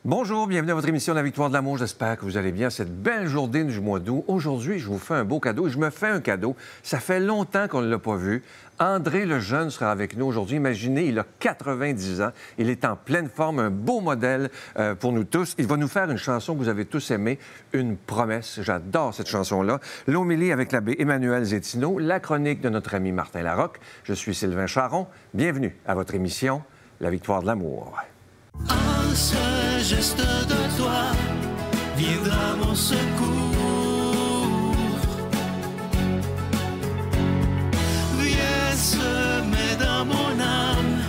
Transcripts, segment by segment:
Bonjour, bienvenue à votre émission La Victoire de l'amour. J'espère que vous allez bien cette belle journée du mois d'août. Aujourd'hui, je vous fais un beau cadeau et je me fais un cadeau. Ça fait longtemps qu'on ne l'a pas vu. André Lejeune sera avec nous aujourd'hui. Imaginez, il a 90 ans. Il est en pleine forme, un beau modèle pour nous tous. Il va nous faire une chanson que vous avez tous aimée, Une promesse. J'adore cette chanson-là. L'homélie avec l'abbé Emmanuel Zétino, la chronique de notre ami Martin Larocque. Je suis Sylvain Charon. Bienvenue à votre émission La Victoire de l'amour. Un seul geste de toi viendra mon secours. Viens semer dans mon âme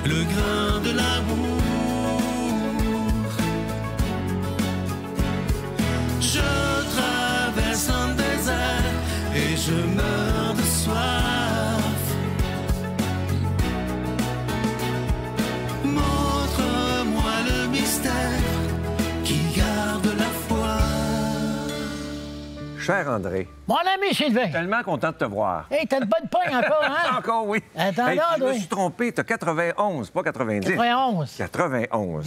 le grain de l'amour. Je traverse un désert et je meurs de soif. Qui garde la foi. Cher André. Mon ami Sylvain. Tellement content de te voir. Hey, t'as une bonne pogne encore, hein? Encore, oui. Attends, Hey, là, je me oui. suis trompé. T'as 91, pas 90. 91. 91.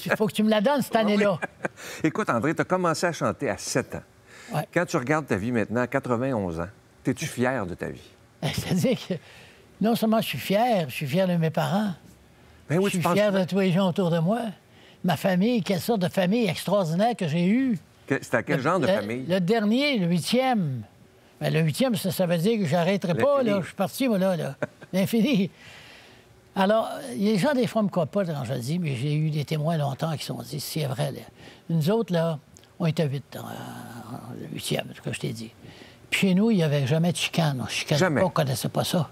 Il faut que tu me la donnes cette année-là. Oui. Écoute, André, t'as commencé à chanter à 7 ans. Ouais. Quand tu regardes ta vie maintenant, à 91 ans, es-tu fier de ta vie? C'est-à-dire que non seulement je suis fier de mes parents, Ben oui, je suis tu penses- fier de tous les gens autour de moi. Ma famille, quelle sorte de famille extraordinaire que j'ai eue. C'était à quel genre de famille? Le dernier, le 8e. Ben, le 8e, ça veut dire que j'arrêterai pas, L'infini. là. Je suis parti, moi, là. L'infini. Alors, les gens, des fois, me croient pas quand je le dis, mais j'ai eu des témoins longtemps qui se sont dit, c'est vrai, là. Nous autres, là, on était 8 dans le 8e, ce que je t'ai dit. Puis chez nous, il n'y avait jamais de chicane. On chicanait Jamais. pas, on connaissait pas ça.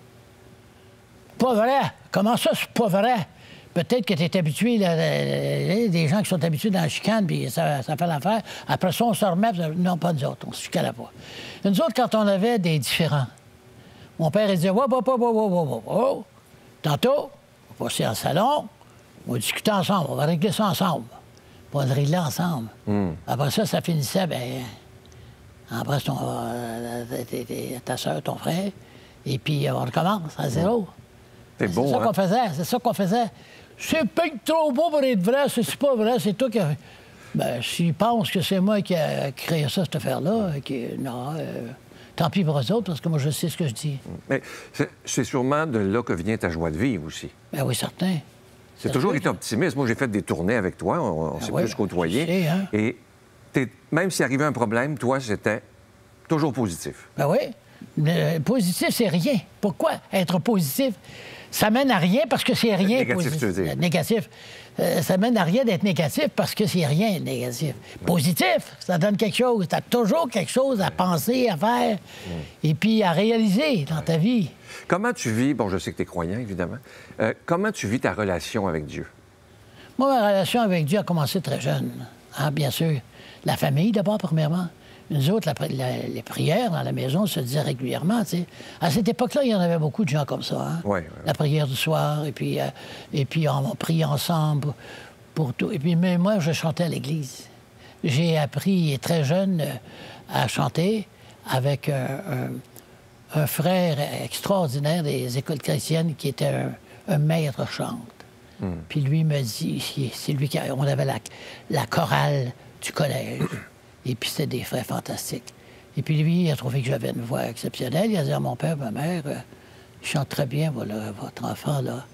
Pas vrai! Comment ça, c'est pas vrai? Peut-être que tu es habitué, là, des gens qui sont habitués dans la chicane, puis ça fait l'affaire. Après ça, on se remet, puis non, pas nous autres, on se chicanait pas. Nous autres, quand on avait des différends, mon père, il disait, wow. Tantôt, on va passer dans le salon, on va discuter ensemble, on va régler ça ensemble. Puis on va le régler ensemble. Après ça, ça finissait, bien, embrasse ta soeur, ton frère, et puis on recommence à zéro. C'est beau, ça hein? qu'on faisait, c'est ça qu'on faisait. C'est peut-être trop beau pour être vrai, c'est pas vrai, c'est toi qui... Ben, s'ils pensent que c'est moi qui ai créé ça, cette affaire-là, non, tant pis pour eux autres, parce que moi, je sais ce que je dis. Mais c'est sûrement de là que vient ta joie de vivre aussi. Ben oui, certain. C'est toujours été optimiste. Moi, j'ai fait des tournées avec toi, on s'est oui, plus côtoyés. je sais, hein. Et même s'il arrivait un problème, toi, c'était toujours positif. Ben oui. Le positif, c'est rien. Pourquoi être positif? Ça mène à rien parce que c'est rien. Négatif, positif. tu veux dire. Négatif. Ça mène à rien d'être négatif parce que c'est rien, négatif. Positif, ça donne quelque chose. Tu as toujours quelque chose à penser, à faire, et puis à réaliser dans ta vie. Comment tu vis, bon, je sais que tu es croyant, évidemment, comment tu vis ta relation avec Dieu? Moi, ma relation avec Dieu a commencé très jeune. Ah, bien sûr. La famille, d'abord, premièrement. Nous autres, les prières dans la maison se disaient régulièrement. Tu sais. À cette époque-là, il y en avait beaucoup de gens comme ça. Hein? Oui. La prière du soir, et puis on priait ensemble pour tout. Et puis, mais moi, je chantais à l'église. J'ai appris très jeune à chanter avec un frère extraordinaire des écoles chrétiennes qui était un maître chante. Puis lui me dit, c'est lui qui... On avait la chorale du collège. Et puis, c'était des frères fantastiques. Et puis, lui, il a trouvé que j'avais une voix exceptionnelle. Il a dit à mon père, ma mère, il chante très bien, voilà, votre enfant, là.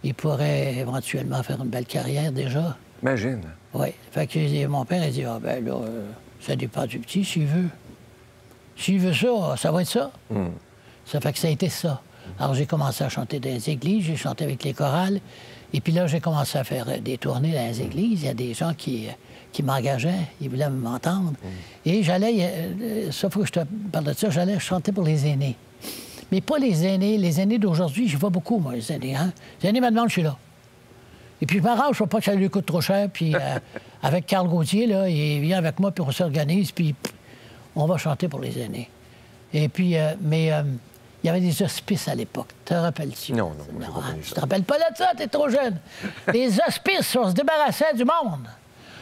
Il pourrait éventuellement faire une belle carrière, déjà. Imagine. Oui. Fait que mon père, il dit, ah, ben là, ça dépend du petit, s'il veut. S'il veut ça, ça va être ça. Ça fait que ça a été ça. Alors, j'ai commencé à chanter dans les églises, j'ai chanté avec les chorales. Et puis là, j'ai commencé à faire des tournées dans les églises. Il y a des gens qui m'engageaient, ils voulaient m'entendre. Et j'allais, sauf que je te parle de ça, j'allais chanter pour les aînés. Mais pas les aînés d'aujourd'hui, j'y vais beaucoup, moi, les aînés. Hein? Les aînés me demandent, je suis là. Et puis je m'arrange, je ne veux pas que ça lui coûte trop cher. Puis avec Carl Gauthier, là, il vient avec moi, puis on s'organise, puis on va chanter pour les aînés. Et puis, il y avait des hospices à l'époque. Te rappelles-tu? Non, moi, j'ai pas connu Tu ça. te rappelles pas de ça, t'es trop jeune. Les hospices, on se débarrassait du monde.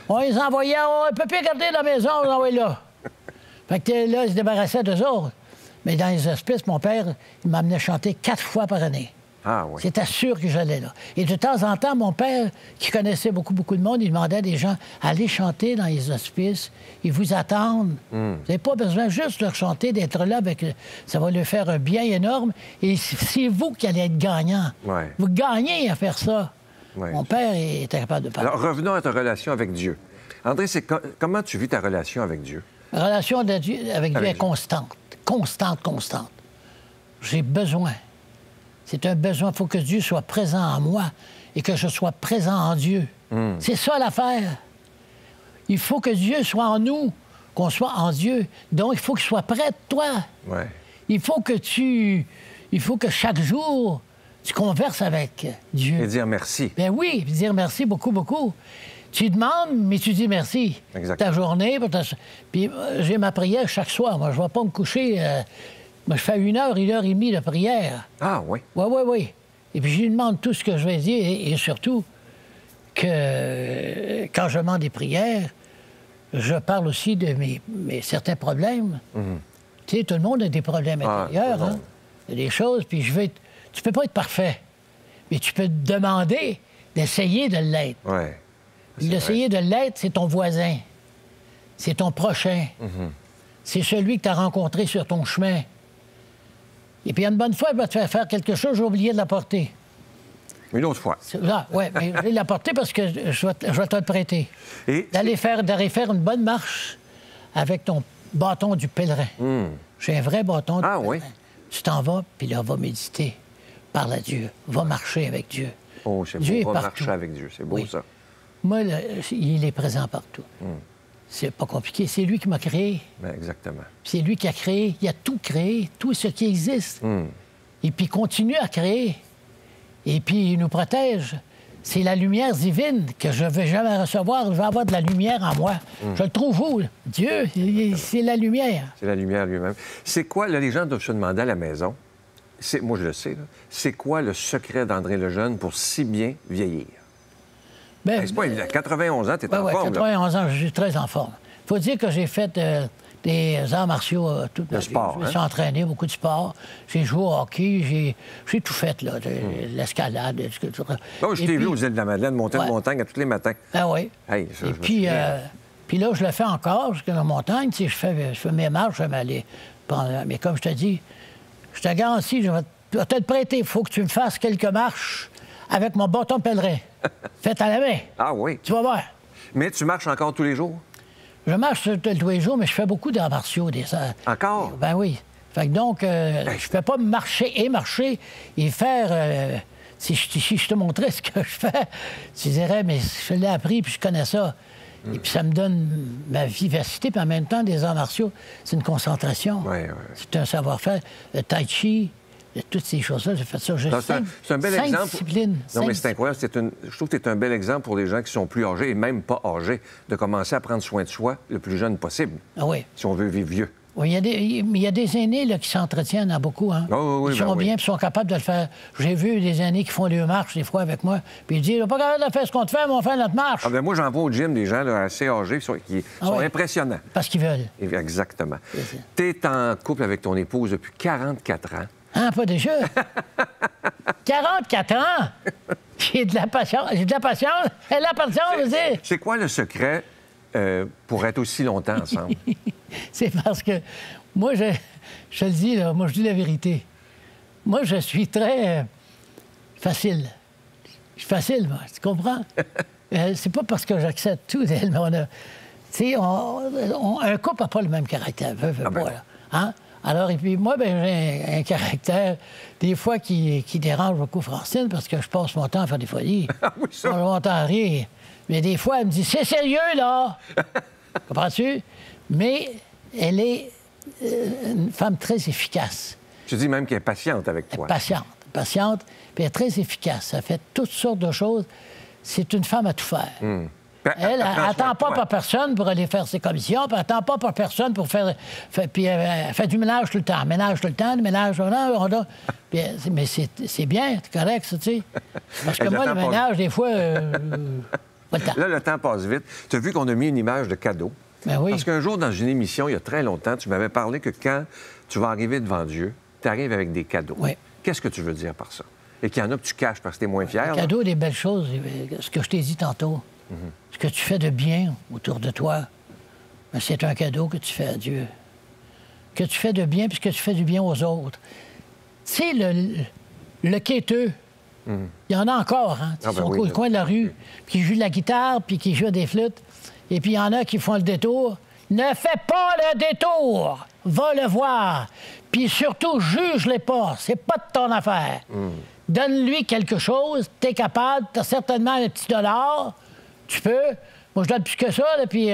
On les envoyait, on ne peut plus garder la maison, on les envoyait là. Fait que là, ils se débarrassaient d'eux autres. Mais dans les hospices, mon père, il m'amenait chanter 4 fois par année. Ah oui. C'était sûr que j'allais là. Et de temps en temps, mon père, qui connaissait beaucoup de monde, il demandait à des gens, allez chanter dans les hospices, ils vous attendent. Vous n'avez pas besoin juste de leur chanter, d'être là, ça va leur faire un bien énorme. Et c'est vous qui allez être gagnant. Ouais. Vous gagnez à faire ça. Ouais. Mon père était capable de parler. Alors, revenons à ta relation avec Dieu. André, comment tu vis ta relation avec Dieu? La relation avec Dieu est Dieu. constante. Constante. J'ai besoin. C'est un besoin. Il faut que Dieu soit présent en moi et que je sois présent en Dieu. C'est ça l'affaire. Il faut que Dieu soit en nous, qu'on soit en Dieu. Donc, il faut qu'il soit près de toi. Ouais. Il faut que chaque jour, tu converses avec Dieu. Et dire merci. Ben oui, puis dire merci beaucoup. Tu demandes, mais tu dis merci. Exactement. Ta journée, puis j'ai ma prière chaque soir. Moi, je ne vais pas me coucher. Moi, je fais 1 heure et demie de prière. Ah oui. Oui. Et puis, je lui demande tout ce que je vais dire et surtout que quand je demande des prières, je parle aussi de mes certains problèmes. Tu sais, tout le monde a des problèmes intérieurs. Hein? Il y a des choses, puis tu peux pas être parfait, mais tu peux te demander d'essayer de l'être. Oui. D'essayer de l'être, c'est ton voisin. C'est ton prochain. C'est celui que tu as rencontré sur ton chemin. Et puis, une bonne fois, il va te faire faire quelque chose, j'ai oublié de l'apporter. Une autre fois. Oui, mais je vais l'apporter parce que je vais te le prêter. Et D'aller faire une bonne marche avec ton bâton du pèlerin. J'ai un vrai bâton du Ah pèlerin. oui? Tu t'en vas, puis là, va méditer. Parle à Dieu. Va marcher avec Dieu. Oh, c'est Dieu beau, est va partout. marcher avec Dieu. C'est beau, Oui. ça. Moi, il est présent partout. C'est pas compliqué. C'est lui qui m'a créé. Ben, exactement. C'est lui qui a créé. Il a tout créé, tout ce qui existe. Et puis, il continue à créer. Et puis, il nous protège. C'est la lumière divine que je ne vais jamais recevoir. Je vais avoir de la lumière en moi. Je le trouve où? Là? Dieu, c'est la lumière. C'est la lumière lui-même. C'est quoi, là, les gens doivent se demander à la maison, moi je le sais, là, c'est quoi le secret d'André Lejeune pour si bien vieillir? Ben, C'est pas évident. 91 ans, t'es ben en ouais, forme, là. 91 ans, je suis très en forme. Il faut dire que j'ai fait des arts martiaux toute ma vie. sport, Je me suis entraîné, beaucoup de sport. J'ai joué au hockey, j'ai tout fait, là, de l'escalade, tout ça. Oh, je Et t'ai vu puis- aux îles de la Madeleine monter Ouais. une montagne à tous les matins. Ah oui. Hey, ça, Et je me puis, souviens. puis là, je le fais encore jusqu'à la montagne. Tu sais, je fais mes marches, je vais m'aller. Mais comme je te dis, je te garantis, je vais te le prêter. Il faut que tu me fasses quelques marches avec mon bâton pèlerin. Fait à la main. Ah oui. Tu vas voir. Mais tu marches encore tous les jours? Je marche tous les jours, mais je fais beaucoup d'arts martiaux. Encore? Ben oui. Fait que donc, je peux pas marcher et faire... si je te montrais ce que je fais, tu dirais, mais je l'ai appris, puis je connais ça. Et puis ça me donne ma vivacité, puis en même temps, des arts martiaux, c'est une concentration. Oui. C'est un savoir-faire. Le tai chi, toutes ces choses-là, j'ai fait ça. Non, c'est un bel cinq exemple. disciplines. Non, mais Cinq c'est incroyable. Je trouve que tu es un bel exemple pour les gens qui sont plus âgés et même pas âgés, de commencer à prendre soin de soi le plus jeune possible, Ah oui. si on veut vivre vieux. Oui, il y a des aînés là, qui s'entretiennent à beaucoup. Hein? Oh, oui, ils ben sont oui. bien, puis sont capables de le faire. J'ai vu des aînés qui font des marches des fois avec moi, puis ils disent, pas capable de faire ce qu'on te fait, mais on fait notre marche. Ah, ben moi, j'en vois au gym des gens là, assez âgés qui sont oui. impressionnants. Parce qu'ils veulent. Exactement. C'est ça. Tu es en couple avec ton épouse depuis 44 ans. Hein, pas déjà? 44 ans! J'ai de la patience. Elle a de la patience, je veux dire. C'est quoi le secret pour être aussi longtemps ensemble? C'est parce que moi, je te le dis, là, moi, je dis la vérité. Moi, je suis très facile. Je suis facile, moi, tu comprends? C'est pas parce que j'accepte tout d'elle, mais on a... Tu sais, un couple n'a pas le même caractère, veut Ah ben pas, là. Hein? Alors, et puis moi, ben, j'ai un caractère, des fois, qui dérange beaucoup Francine, parce que je passe mon temps à faire des folies. Ah oui, ça. Je passe mon temps à rire. Mais des fois, elle me dit, c'est sérieux, là! Comprends-tu? Mais elle est une femme très efficace. Tu dis même qu'elle est patiente avec toi. Patiente, puis elle est très efficace. Elle fait toutes sortes de choses. C'est une femme à tout faire. Elle n'attend pas par personne pour aller faire ses commissions, puis elle n'attend pas par personne pour faire puis elle fait du ménage tout le temps. Ménage tout le temps, ménage... Puis, mais c'est bien, c'est correct, ça, tu sais. Parce que Elle moi, le attend pas. ménage, des fois... pas le temps. Là, le temps passe vite. Tu as vu qu'on a mis une image de cadeau. Ben oui. Parce qu'un jour, dans une émission, il y a très longtemps, tu m'avais parlé que quand tu vas arriver devant Dieu, tu arrives avec des cadeaux. Oui. Qu'est-ce que tu veux dire par ça? Et qu'il y en a que tu caches parce que t'es moins fier. Un cadeau, des belles choses, ce que je t'ai dit tantôt. Ce que tu fais de bien autour de toi, ben, c'est un cadeau que tu fais à Dieu. Que tu fais de bien, puis que tu fais du bien aux autres. Tu sais, le quêteux, il y en a encore, hein? Ils sont au coin de la rue, puis qui jouent de la guitare, puis qui jouent des flûtes. Et puis il y en a qui font le détour. Ne fais pas le détour! Va le voir! Puis surtout, juge-les pas. C'est pas de ton affaire. Donne-lui quelque chose, t'es capable, t'as certainement un petit dollar, tu peux. Moi, je donne plus que ça, là, puis...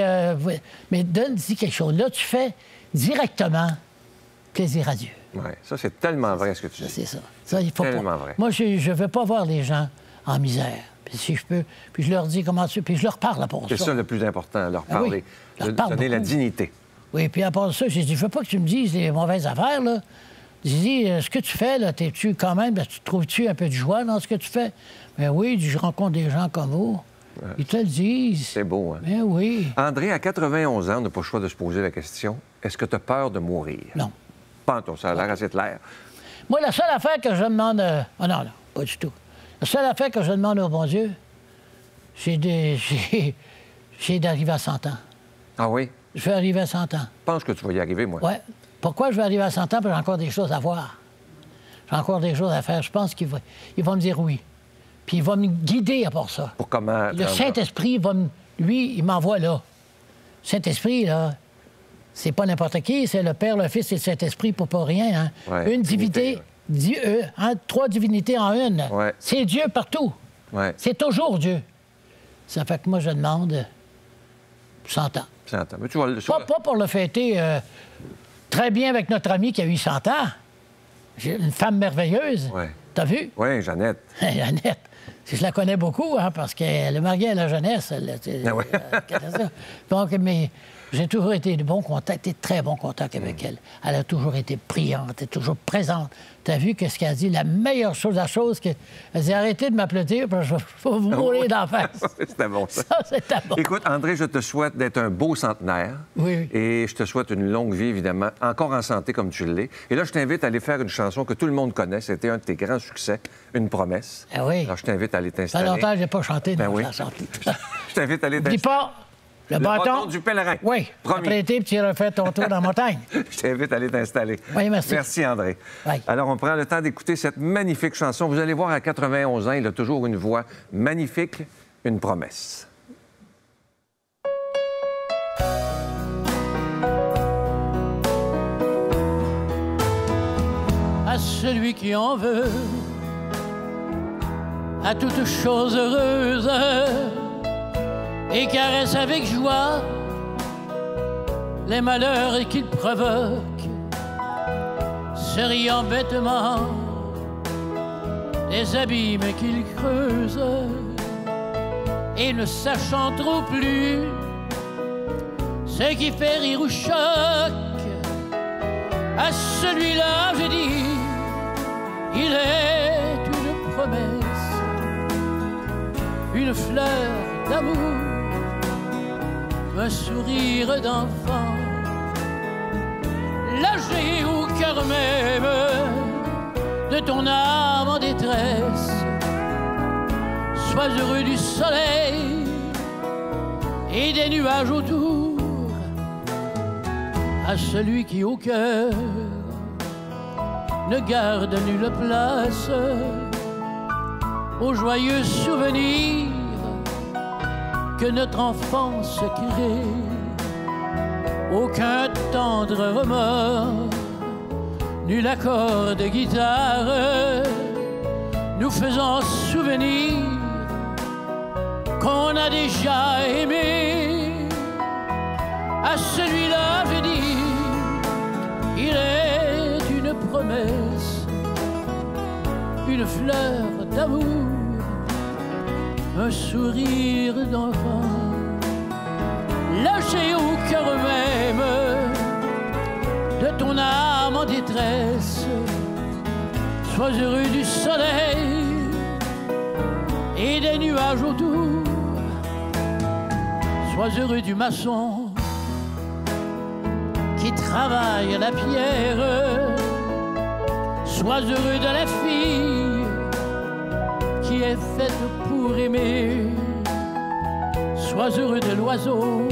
mais donne-y quelque chose. Là, tu fais directement plaisir à Dieu. Oui, ça, c'est tellement vrai, ce que tu dis. C'est ça. Ça, il faut tellement pas... vrai. Moi, je ne veux pas voir les gens en misère. Puis si je peux, puis je leur dis comment tu... Puis je leur parle pour ça. C'est ça le plus important, leur Ah oui, parler. je leur De parle donner la beaucoup. dignité. Oui, puis à part ça, j'ai dit, je veux pas que tu me dises des mauvaises affaires, là. J'ai dit, ce que tu fais, là, t'es-tu quand même, tu trouves-tu un peu de joie dans ce que tu fais? Ben oui, je rencontre des gens comme vous. Ils te le disent. C'est beau, hein? Ben oui. André, à 91 ans, on n'a pas le choix de se poser la question, est-ce que tu as peur de mourir? Non. Pas en tout, ça a l'air assez clair. Moi, la seule affaire que je demande... Ah non, pas du tout. La seule affaire que je demande au bon Dieu, c'est d'arriver à 100 ans. Ah oui? Je vais arriver à 100 ans. Je pense que tu vas y arriver, moi. Oui. Pourquoi je vais arriver à 100 ans? Parce que j'ai encore des choses à voir. J'ai encore des choses à faire. Je pense qu'il va me dire oui. Puis il va me guider à part ça. Pour comment... Le Saint-Esprit lui, il m'envoie là. Le Saint-Esprit, là, c'est pas n'importe qui. C'est le Père, le Fils et le Saint-Esprit pour pas rien. Hein? Ouais, une divinité, trois divinités en une. Ouais. C'est Dieu partout. Ouais. C'est toujours Dieu. Ça fait que moi, je demande 100 ans. 100 ans. Mais tu vas Pas pour le fêter très bien avec notre ami qui a eu 100 ans. J'ai une femme merveilleuse. Ouais. T'as vu? Oui, Jeannette. Jeannette. Je la connais beaucoup, hein, parce qu'elle est mariée à la jeunesse. Ah ouais. Donc, mais j'ai toujours été de bon contact, de très bon contact avec elle. Elle a toujours été priante, elle est toujours présente. Tu as vu qu'est-ce qu'elle a dit? La meilleure chose, elle dit arrêtez de m'applaudir parce que je vais vous mourir d'en face. C'était bon, ça. Ça, c'était bon. Écoute, André, je te souhaite d'être un beau centenaire. Oui. Et je te souhaite une longue vie, évidemment, encore en santé comme tu l'es. Et là, je t'invite à aller faire une chanson que tout le monde connaît. C'était un de tes grands succès, Une promesse. Ah oui. Alors, je t'invite à aller Ça fait t'installer. longtemps que je n'ai pas chanté. Ben non, oui. je la chante. Je t'invite à aller N'oublie t'installer. pas le Le bâton. bâton du pèlerin. Oui. Promis. Après l'été, puis tu refais ton tour dans la montagne. Je t'invite à aller t'installer. Oui, merci. Merci, André. Oui. Alors, on prend le temps d'écouter cette magnifique chanson. Vous allez voir, à 91 ans, il a toujours une voix magnifique, Une promesse. À celui qui en veut, à toute chose heureuse, et caresse avec joie les malheurs qu'il provoque, se riant bêtement des abîmes qu'il creuse, et ne sachant trop plus ce qui fait rire ou choque. À celui-là, je dis, il est une promesse, une fleur d'amour, un sourire d'enfant, lâché au cœur même de ton âme en détresse. Sois heureux du soleil et des nuages autour. À celui qui au cœur ne garde nulle place, aux joyeux souvenirs que notre enfance crée. Aucun tendre remords, nul accord de guitare, nous faisant souvenir qu'on a déjà aimé. À celui-là, je dis, il est une promesse, une fleur d'amour, un sourire d'enfant, lâché au cœur même de ton âme en détresse. Sois heureux du soleil et des nuages autour. Sois heureux du maçon qui travaille la pierre. Sois heureux de la fille est faite pour aimer. Sois heureux de l'oiseau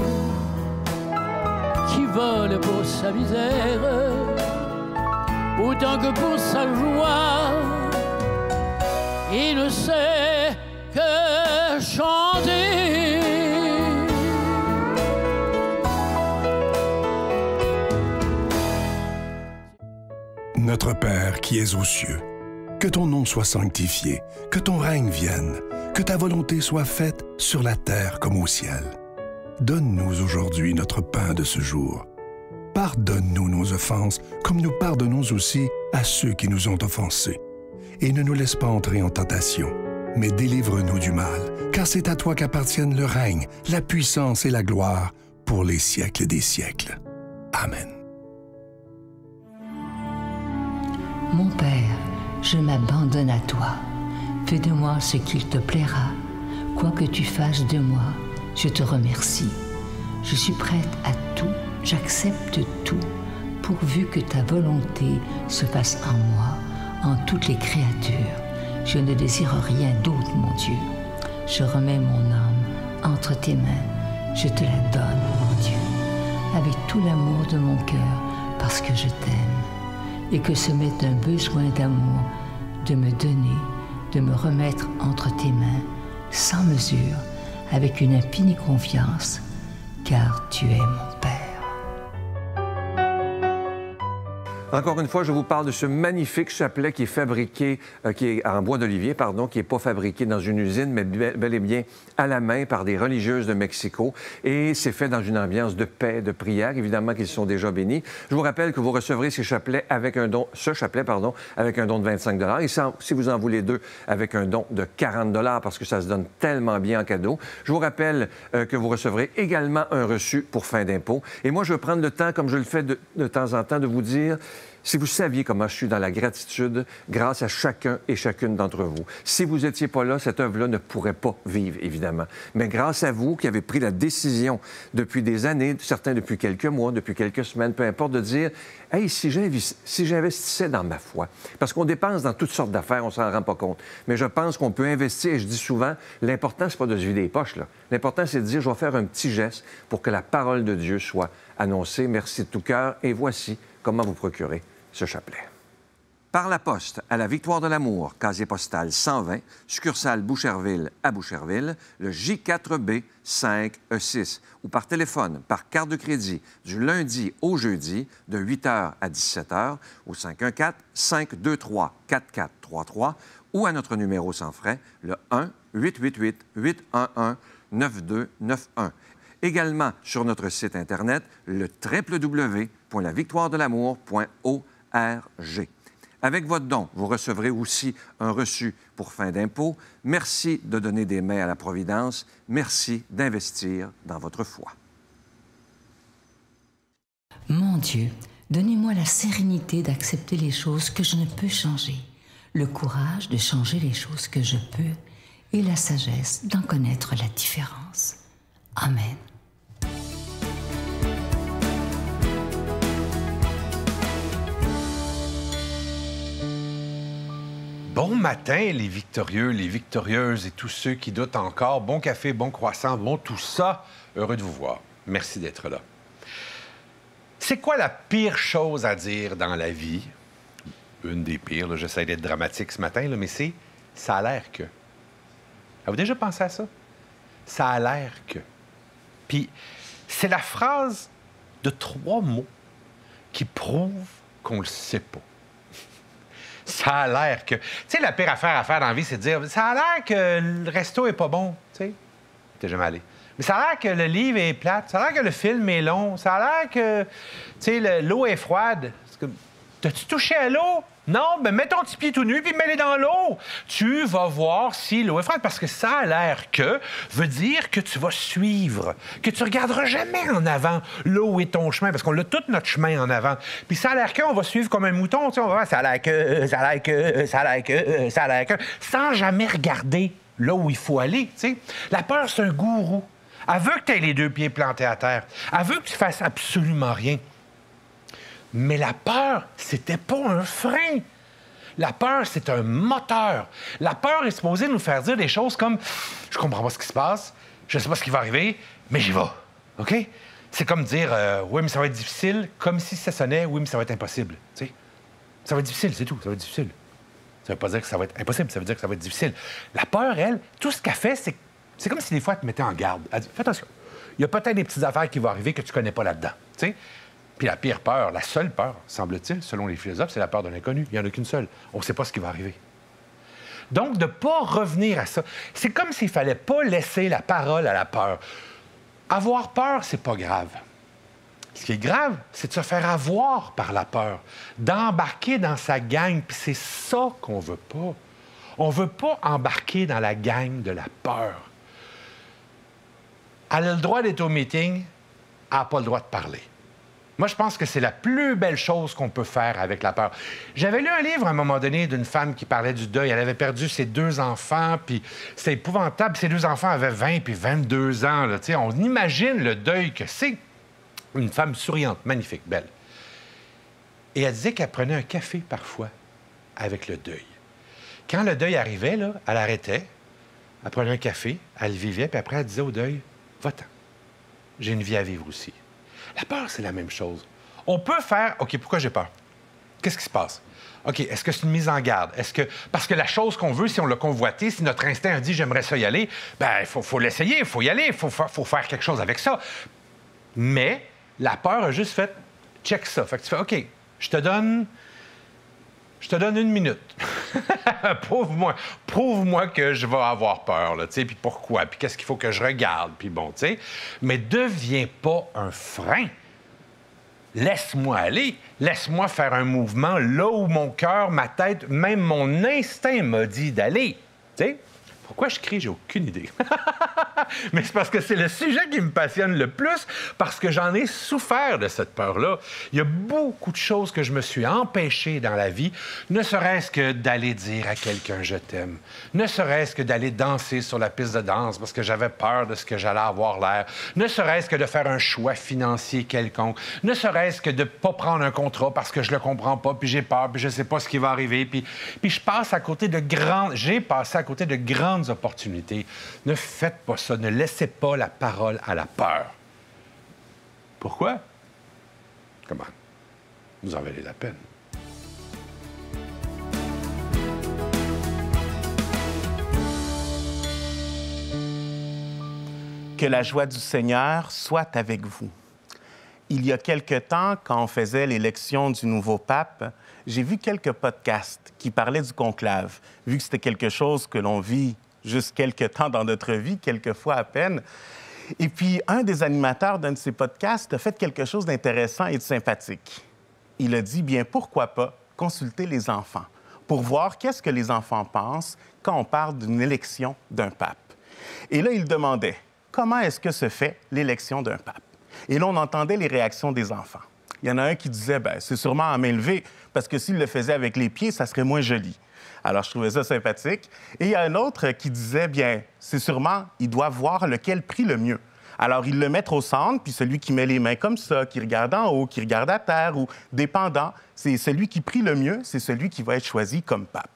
qui vole pour sa misère, autant que pour sa joie. Il ne sait que chanter. Notre Père qui es aux cieux, que ton nom soit sanctifié, que ton règne vienne, que ta volonté soit faite sur la terre comme au ciel. Donne-nous aujourd'hui notre pain de ce jour. Pardonne-nous nos offenses, comme nous pardonnons aussi à ceux qui nous ont offensés. Et ne nous laisse pas entrer en tentation, mais délivre-nous du mal, car c'est à toi qu'appartiennent le règne, la puissance et la gloire pour les siècles des siècles. Amen. Mon Père, je m'abandonne à toi. Fais de moi ce qu'il te plaira. Quoi que tu fasses de moi, je te remercie. Je suis prête à tout, j'accepte tout, pourvu que ta volonté se fasse en moi, en toutes les créatures. Je ne désire rien d'autre, mon Dieu. Je remets mon âme entre tes mains. Je te la donne, mon Dieu, avec tout l'amour de mon cœur, parce que je t'aime. Et que ce m'est un besoin d'amour, de me donner, de me remettre entre tes mains, sans mesure, avec une infinie confiance, car tu es mon Père. Encore une fois, je vous parle de ce magnifique chapelet qui est fabriqué, qui est en bois d'olivier, pardon, qui n'est pas fabriqué dans une usine, mais bel et bien à la main par des religieuses de Mexico. Et c'est fait dans une ambiance de paix, de prière, évidemment qu'ils sont déjà bénis. Je vous rappelle que vous recevrez ce chapelet avec un don de 25 $. Et si vous en voulez deux, avec un don de 40 $, parce que ça se donne tellement bien en cadeau. Je vous rappelle que vous recevrez également un reçu pour fin d'impôt. Et moi, je vais prendre le temps, comme je le fais de temps en temps, de vous dire... Si vous saviez comment je suis dans la gratitude grâce à chacun et chacune d'entre vous. Si vous n'étiez pas là, cette œuvre-là ne pourrait pas vivre, évidemment. Mais grâce à vous qui avez pris la décision depuis des années, certains depuis quelques mois, depuis quelques semaines, peu importe, de dire « Hey, si j'investissais dans ma foi », parce qu'on dépense dans toutes sortes d'affaires, on ne s'en rend pas compte. Mais je pense qu'on peut investir, et je dis souvent, l'important, c'est pas de se vider les poches, là. L'important, c'est de dire « Je vais faire un petit geste pour que la parole de Dieu soit annoncée. Merci de tout cœur. » Et voici comment vous procurer ce chapelet. Par la poste, à la Victoire de l'Amour, casier postal 120, succursale Boucherville à Boucherville, le J4B 5E6, ou par téléphone, par carte de crédit, du lundi au jeudi, de 8h à 17h, au 514-523-4433, ou à notre numéro sans frais, le 1-888-811-9291. Également sur notre site Internet, le www.lavictoiredelamour.org. Avec votre don, vous recevrez aussi un reçu pour fin d'impôt. Merci de donner des mains à la Providence. Merci d'investir dans votre foi. Mon Dieu, donnez-moi la sérénité d'accepter les choses que je ne peux changer, le courage de changer les choses que je peux et la sagesse d'en connaître la différence. Amen. Bon matin, les victorieux, les victorieuses et tous ceux qui doutent encore. Bon café, bon croissant, bon tout ça. Heureux de vous voir. Merci d'être là. C'est quoi la pire chose à dire dans la vie? Une des pires, là, j'essaie d'être dramatique ce matin, là, mais c'est « ça a l'air que ». Avez-vous déjà pensé à ça? Ça a l'air que. Puis, c'est la phrase de 3 mots qui prouvent qu'on le sait pas. Ça a l'air que... Tu sais, la pire affaire à faire dans la vie, c'est de dire « ça a l'air que le resto est pas bon. » Tu sais, t'es jamais allé. Mais ça a l'air que le livre est plate. Ça a l'air que le film est long. Ça a l'air que, tu sais, l'eau est froide. T'as-tu touché à l'eau? Non, ben mets ton petit pied tout nu puis mets-les dans l'eau. Tu vas voir si l'eau est froide, parce que ça a l'air que veut dire que tu vas suivre, que tu regarderas jamais en avant. L'eau est ton chemin, parce qu'on a tout notre chemin en avant. Puis ça a l'air qu'on va suivre comme un mouton, tu sais, on va voir ça a l'air que, ça a l'air que, ça a l'air que, ça a l'air que, sans jamais regarder là où il faut aller, tu sais. La peur, c'est un gourou. Elle veut que tu aies les 2 pieds plantés à terre. Elle veut que tu fasses absolument rien. Mais la peur, c'était pas un frein. La peur, c'est un moteur. La peur est supposée nous faire dire des choses comme « Je comprends pas ce qui se passe, je sais pas ce qui va arriver, mais j'y vais. » OK? C'est comme dire « Oui, mais ça va être difficile », comme si ça sonnait « Oui, mais ça va être impossible. » Tu sais? Ça va être difficile, c'est tout, ça va être difficile. Ça veut pas dire que ça va être impossible, ça veut dire que ça va être difficile. La peur, elle, tout ce qu'elle fait, c'est comme si des fois, elle te mettait en garde. Elle dit « Fais attention, il y a peut-être des petites affaires qui vont arriver que tu connais pas là-dedans. » Tu sais? Puis la pire peur, la seule peur, semble-t-il, selon les philosophes, c'est la peur de l'inconnu. Il n'y en a qu'une seule. On ne sait pas ce qui va arriver. Donc, de ne pas revenir à ça, c'est comme s'il ne fallait pas laisser la parole à la peur. Avoir peur, c'est pas grave. Ce qui est grave, c'est de se faire avoir par la peur, d'embarquer dans sa gang, puis c'est ça qu'on veut pas. On veut pas embarquer dans la gang de la peur. Elle a le droit d'être au meeting, elle n'a pas le droit de parler. Moi, je pense que c'est la plus belle chose qu'on peut faire avec la peur. J'avais lu un livre à un moment donné d'une femme qui parlait du deuil. Elle avait perdu ses 2 enfants, puis c'était épouvantable. Ses 2 enfants avaient 20 puis 22 ans. Là, on imagine le deuil que c'est. Une femme souriante, magnifique, belle. Et elle disait qu'elle prenait un café parfois avec le deuil. Quand le deuil arrivait, là, elle arrêtait, elle prenait un café, elle vivait, puis après, elle disait au deuil, « Va-t'en, j'ai une vie à vivre aussi. » La peur, c'est la même chose. On peut faire, OK, pourquoi j'ai peur? Qu'est-ce qui se passe? OK, est-ce que c'est une mise en garde? Est-ce que, parce que la chose qu'on veut, si on l'a convoité, si notre instinct a dit, j'aimerais ça y aller, bien, il faut l'essayer, il faut y aller, il faut faire quelque chose avec ça. Mais la peur a juste fait, check ça. Fait que tu fais, OK, je te donne 1 minute. Prouve-moi que je vais avoir peur, là, tu sais, puis pourquoi, puis qu'est-ce qu'il faut que je regarde, puis bon, tu sais. Mais deviens pas un frein. Laisse-moi aller. Laisse-moi faire un mouvement là où mon cœur, ma tête, même mon instinct m'a dit d'aller. Tu sais? Pourquoi je crie? J'ai aucune idée. Mais c'est parce que c'est le sujet qui me passionne le plus, parce que j'en ai souffert de cette peur-là. Il y a beaucoup de choses que je me suis empêché dans la vie, ne serait-ce que d'aller dire à quelqu'un « je t'aime », ne serait-ce que d'aller danser sur la piste de danse parce que j'avais peur de ce que j'allais avoir l'air, ne serait-ce que de faire un choix financier quelconque, ne serait-ce que de ne pas prendre un contrat parce que je le comprends pas, puis j'ai peur, puis je sais pas ce qui va arriver, puis je passe à côté de j'ai passé à côté de grandes opportunités. Ne faites pas ça. Ne laissez pas la parole à la peur. Pourquoi? Comment? Vous en valez la peine. Que la joie du Seigneur soit avec vous. Il y a quelque temps, quand on faisait l'élection du nouveau pape, j'ai vu quelques podcasts qui parlaient du conclave, vu que c'était quelque chose que l'on vit juste quelques temps dans notre vie, quelques fois à peine. Et puis, un des animateurs d'un de ces podcasts a fait quelque chose d'intéressant et de sympathique. Il a dit, bien, pourquoi pas consulter les enfants pour voir qu'est-ce que les enfants pensent quand on parle d'une élection d'un pape. Et là, il demandait, comment est-ce que se fait l'élection d'un pape? Et là, on entendait les réactions des enfants. Il y en a un qui disait, bien, c'est sûrement à main levée, parce que s'il le faisait avec les pieds, ça serait moins joli. Alors, je trouvais ça sympathique. Et il y a un autre qui disait, bien, c'est sûrement, il doit voir lequel prie le mieux. Alors, il le met au centre, puis celui qui met les mains comme ça, qui regarde en haut, qui regarde à terre, ou dépendant, c'est celui qui prie le mieux, c'est celui qui va être choisi comme pape.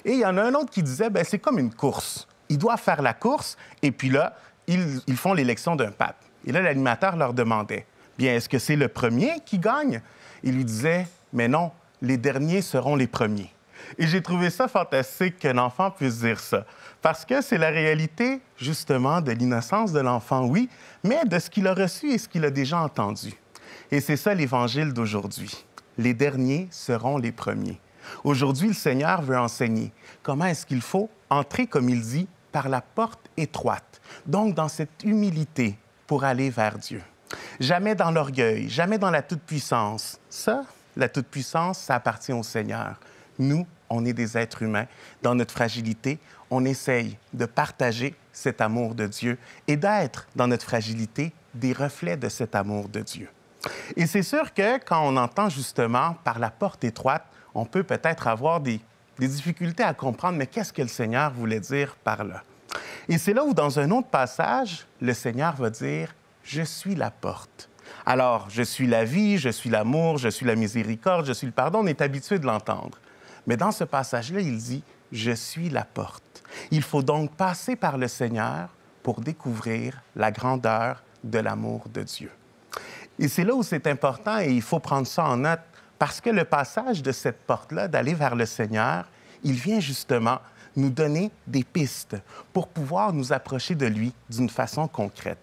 Et il y en a un autre qui disait, bien, c'est comme une course. Il doit faire la course, et puis là, ils font l'élection d'un pape. Et là, l'animateur leur demandait, bien, est-ce que c'est le premier qui gagne? Il lui disait, mais non, les derniers seront les premiers. Et j'ai trouvé ça fantastique qu'un enfant puisse dire ça. Parce que c'est la réalité, justement, de l'innocence de l'enfant, oui, mais de ce qu'il a reçu et ce qu'il a déjà entendu. Et c'est ça l'Évangile d'aujourd'hui. Les derniers seront les premiers. Aujourd'hui, le Seigneur veut enseigner comment est-ce qu'il faut entrer, comme il dit, par la porte étroite. Donc, dans cette humilité pour aller vers Dieu. Jamais dans l'orgueil, jamais dans la toute-puissance. Ça, la toute-puissance, ça appartient au Seigneur. Nous, on est des êtres humains. Dans notre fragilité, on essaye de partager cet amour de Dieu et d'être, dans notre fragilité, des reflets de cet amour de Dieu. Et c'est sûr que quand on entend justement par la porte étroite, on peut peut-être avoir des difficultés à comprendre, mais qu'est-ce que le Seigneur voulait dire par là? Et c'est là où, dans un autre passage, le Seigneur va dire « Je suis la porte ». Alors, je suis la vie, je suis l'amour, je suis la miséricorde, je suis le pardon, on est habitué de l'entendre. Mais dans ce passage-là, il dit « Je suis la porte ». Il faut donc passer par le Seigneur pour découvrir la grandeur de l'amour de Dieu. Et c'est là où c'est important et il faut prendre ça en note parce que le passage de cette porte-là, d'aller vers le Seigneur, il vient justement nous donner des pistes pour pouvoir nous approcher de lui d'une façon concrète.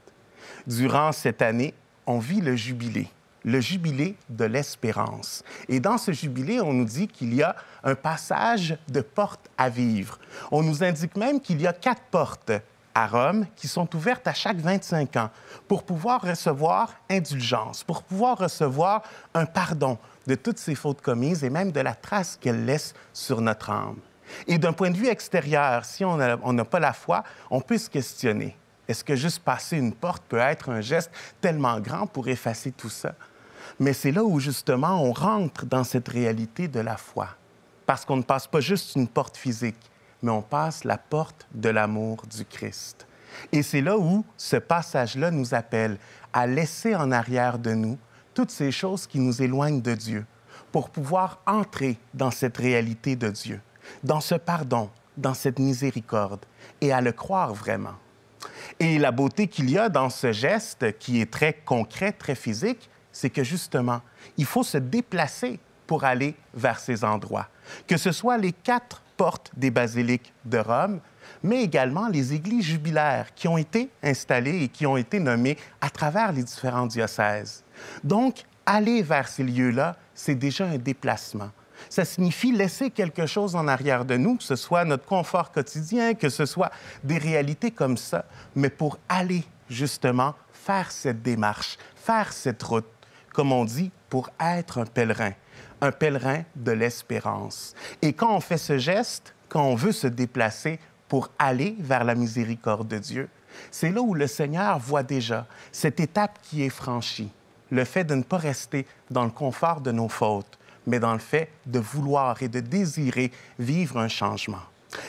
Durant cette année, on vit le jubilé de l'espérance. Et dans ce jubilé, on nous dit qu'il y a un passage de porte à vivre. On nous indique même qu'il y a 4 portes à Rome qui sont ouvertes à chaque 25 ans pour pouvoir recevoir indulgence, pour pouvoir recevoir un pardon de toutes ces fautes commises et même de la trace qu'elles laissent sur notre âme. Et d'un point de vue extérieur, si on n'a pas la foi, on peut se questionner. Est-ce que juste passer une porte peut être un geste tellement grand pour effacer tout ça? Mais c'est là où, justement, on rentre dans cette réalité de la foi. Parce qu'on ne passe pas juste une porte physique, mais on passe la porte de l'amour du Christ. Et c'est là où ce passage-là nous appelle à laisser en arrière de nous toutes ces choses qui nous éloignent de Dieu pour pouvoir entrer dans cette réalité de Dieu, dans ce pardon, dans cette miséricorde, et à le croire vraiment. Et la beauté qu'il y a dans ce geste, qui est très concret, très physique, c'est que justement, il faut se déplacer pour aller vers ces endroits. Que ce soit les 4 portes des basiliques de Rome, mais également les églises jubilaires qui ont été installées et qui ont été nommées à travers les différents diocèses. Donc, aller vers ces lieux-là, c'est déjà un déplacement. Ça signifie laisser quelque chose en arrière de nous, que ce soit notre confort quotidien, que ce soit des réalités comme ça, mais pour aller justement faire cette démarche, faire cette route, comme on dit, pour être un pèlerin de l'espérance. Et quand on fait ce geste, quand on veut se déplacer pour aller vers la miséricorde de Dieu, c'est là où le Seigneur voit déjà cette étape qui est franchie, le fait de ne pas rester dans le confort de nos fautes, mais dans le fait de vouloir et de désirer vivre un changement.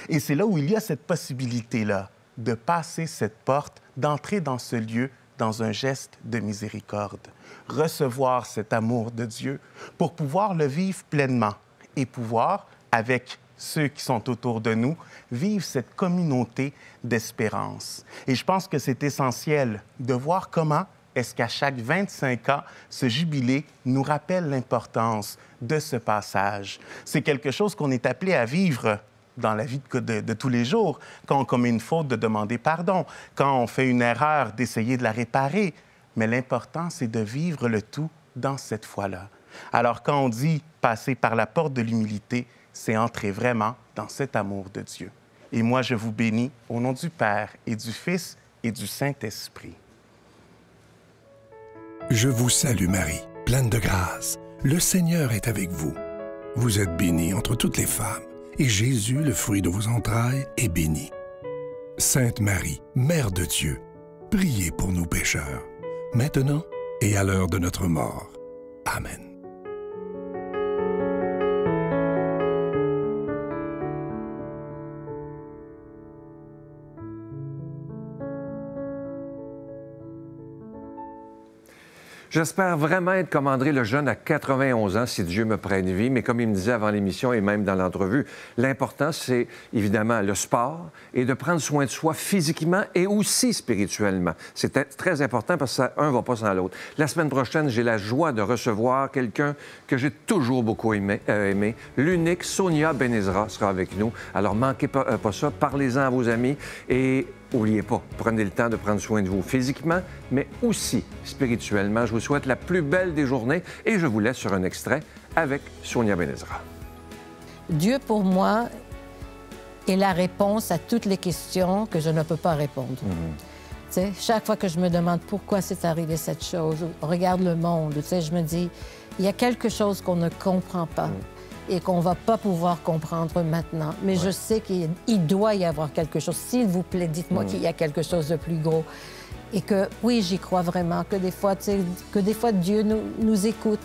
Et c'est là où il y a cette possibilité-là de passer cette porte, d'entrer dans ce lieu dans un geste de miséricorde, recevoir cet amour de Dieu pour pouvoir le vivre pleinement et pouvoir, avec ceux qui sont autour de nous, vivre cette communauté d'espérance. Et je pense que c'est essentiel de voir comment est-ce qu'à chaque 25 ans, ce jubilé nous rappelle l'importance de ce passage. C'est quelque chose qu'on est appelé à vivre dans la vie de tous les jours, quand on commet une faute, de demander pardon, quand on fait une erreur, d'essayer de la réparer. Mais l'important, c'est de vivre le tout dans cette foi-là. Alors, quand on dit passer par la porte de l'humilité, c'est entrer vraiment dans cet amour de Dieu. Et moi, je vous bénis au nom du Père et du Fils et du Saint-Esprit. Je vous salue Marie, pleine de grâce. Le Seigneur est avec vous. Vous êtes bénie entre toutes les femmes, et Jésus, le fruit de vos entrailles, est béni. Sainte Marie, Mère de Dieu, priez pour nous pécheurs, maintenant et à l'heure de notre mort. Amen. J'espère vraiment être comme André le Jeune à 91 ans, si Dieu me prête vie. Mais comme il me disait avant l'émission et même dans l'entrevue, l'important, c'est évidemment le sport et de prendre soin de soi physiquement et aussi spirituellement. C'est très important parce que un ne va pas sans l'autre. La semaine prochaine, j'ai la joie de recevoir quelqu'un que j'ai toujours beaucoup aimé. L'unique Sonia Benezra sera avec nous. Alors, manquez pas ça. Parlez-en à vos amis et n'oubliez pas, prenez le temps de prendre soin de vous physiquement, mais aussi spirituellement. Je vous souhaite la plus belle des journées et je vous laisse sur un extrait avec Sonia Benezra. Dieu, pour moi, est la réponse à toutes les questions que je ne peux pas répondre. Tu sais, chaque fois que je me demande pourquoi c'est arrivé cette chose, regarde le monde, tu sais, je me dis, il y a quelque chose qu'on ne comprend pas. Et qu'on ne va pas pouvoir comprendre maintenant. Mais je sais qu'il doit y avoir quelque chose. S'il vous plaît, dites-moi qu'il y a quelque chose de plus gros. Et que, oui, j'y crois vraiment, que des fois, Dieu nous écoute